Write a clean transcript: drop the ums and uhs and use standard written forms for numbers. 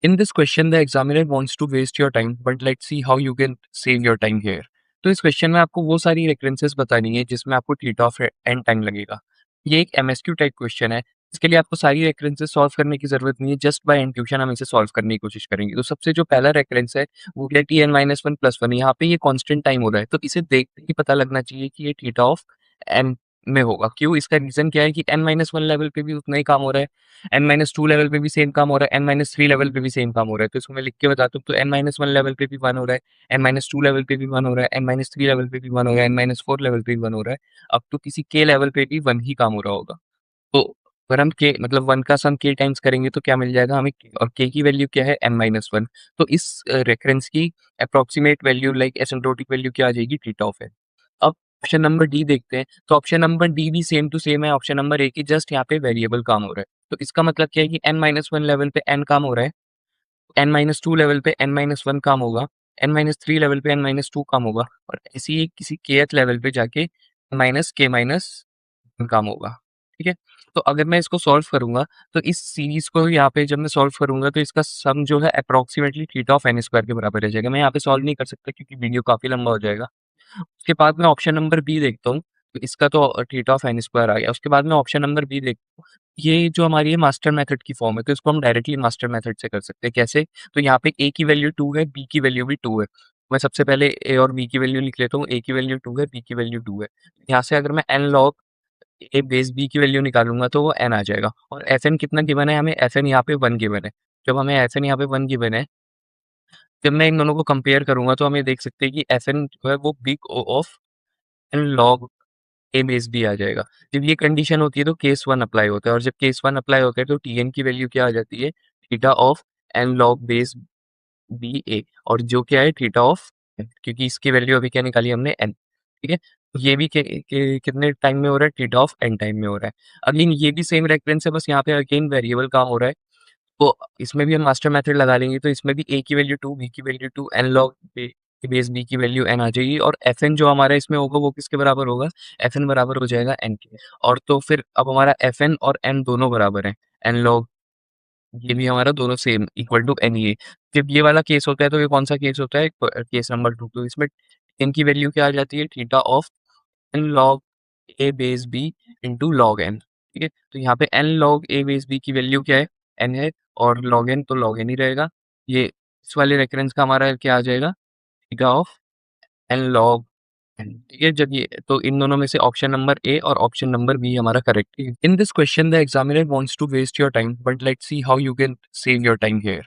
In this question, the examiner wants to waste your time, but let's see how you can save your time here. तो इस question में आपको वो सारी references बतानी है जिसमें आपको थीटा ऑफ एन टाइम लगेगा। ये एक एमएसक्यू टाइप क्वेश्चन है। इसके लिए आपको सारी रेफरेंसेस सॉल्व करने की जरूरत नहीं है, जस्ट बाय इंट्यूशन हम इसे सॉल्व करने की कोशिश करेंगे। तो सबसे जो पहला रेफरेंस है वो है t n minus one plus one. यहाँ पे ये कांस्टेंट टाइम हो रहा है, तो इसे देखते ही पता लगना चाहिए कि ये थीटा ऑफ एन में होगा। क्यों? इसका रीजन क्या है कि एन माइनस वन लेवल पे भी उतना ही काम हो रहा है, n-2 लेवल पे भी सेम काम हो रहा है, n-3 लेवल पे भी सेम काम हो रहा है। तो इसको मैं लिख के बताता हूँ, तो n-1 लेवल पे भी 1 हो रहा है, n-2 लेवल पे भी 1 हो रहा है, n-3 लेवल पे भी 1 हो रहा है, n-4 लेवल पे भी 1 हो रहा है। अब तो किसी k लेवल पे भी 1 ही काम हो रहा होगा। तो अगर हम k मतलब 1 का सम k टाइम्स करेंगे तो क्या मिल जाएगा हमें, और k की वैल्यू क्या है, n-1। तो इस रेफरेंस की approximate value like asymptotic value क्या आ जाएगी, थीटा ऑफ है। अब ऑप्शन नंबर डी देखते हैं, तो ऑप्शन नंबर डी भी सेम टू सेम है ऑप्शन नंबर ए की, जस्ट यहाँ पे वेरिएबल काम हो रहा है। तो इसका मतलब क्या है कि n-1 लेवल पे n काम हो रहा है, n-2 लेवल पे n-1 काम होगा, n-3 लेवल पे n-2 काम होगा, और ऐसे ही किसी kth लेवल पे जाके k-1 काम होगा। ठीक है? तो अगर मैं इसको सॉल्व करूंगा, तो इस सीरीज को यहाँ पे जब मैं सॉल्व करूंगा तो इसका सम जो है approximately theta of n square के बराबर रह जाएगा। मैं यहाँ पे सॉल्व नहीं कर सकता क्योंकि वीडियो काफी लंबा हो जाएगा। उसके बाद मैं ऑप्शन नंबर बी देखता हूँ, तो इसका तो थीटा ऑफ एन स्क्वायर आ गया। उसके बाद मैं ऑप्शन नंबर बी देखता हूँ, ये जो हमारी है मास्टर मेथड की फॉर्म है, तो इसको हम डायरेक्टली मास्टर मेथड से कर सकते हैं। कैसे? तो यहाँ पे ए की वैल्यू 2 है, बी की वैल्यू भी 2 है। मैं सबसे पहले ए और बी की वैल्यू लिख लेता हूँ, ए की वैल्यू 2 है, बी की वैल्यू 2 है। यहाँ से अगर मैं N log a base b की वैल्यू निकालूंगा तो वो एन आ जाएगा। और एफ एन कितना गिवन है हमें, एफ एन यहाँ पे 1 गिवन है। जब हमें एफ एन यहाँ पे 1 गिवन है, जब मैं इन दोनों को कंपेयर करूंगा तो हम ये देख सकते हैं कि एफ एन जो है वो big O of n log a base b आ जाएगा। जब ये कंडीशन होती है तो केस 1 अप्लाई होता है, और जब केस 1 अप्लाई होता है तो टी एन की वैल्यू क्या आ जाती है, theta of n log base b a, और जो क्या है थीटा ऑफ एन, क्योंकि इसकी वैल्यू अभी क्या निकाली हमने एन। ठीक है? तो ये भी कितने टाइम में हो रहा है, थीटा ऑफ एन टाइम में हो रहा है। अगेन ये भी सेम रेफरेंस है, बस यहाँ पे अगेन वेरिएबल काम हो रहा है। तो इसमें भी हम मास्टर मेथड लगा लेंगे, तो इसमें भी ए की वैल्यू 2, बी की value 2, n log base b की वैल्यू एन आ जाएगी, और एफ एन जो हमारा इसमें होगा वो किसके बराबर होगा, एफ एन बराबर हो जाएगा एन के। और तो फिर अब हमारा एफ एन और एन दोनों बराबर है, एन लॉग ये भी हमारा दोनों सेम इक्वल टू एन ये। जब ये वाला केस होता है तो ये कौन सा केस होता है, केस नंबर 2। तो इसमें एन की वैल्यू क्या आ जाती है, theta of n log a base b into log n. ठीक है? तो यहाँ पे n log a base b की वैल्यू क्या है, एन है, और लॉग एन तो लॉग एन ही रहेगा। ये इस वाले रेफरेंस का हमारा क्या आ जाएगा, theta of n log n. ठीक है? जब ये तो इन दोनों में से ऑप्शन नंबर ए और ऑप्शन नंबर बी हमारा करेक्ट है। In this question the examiner wants to waste your time, but let's see how you can save your time here.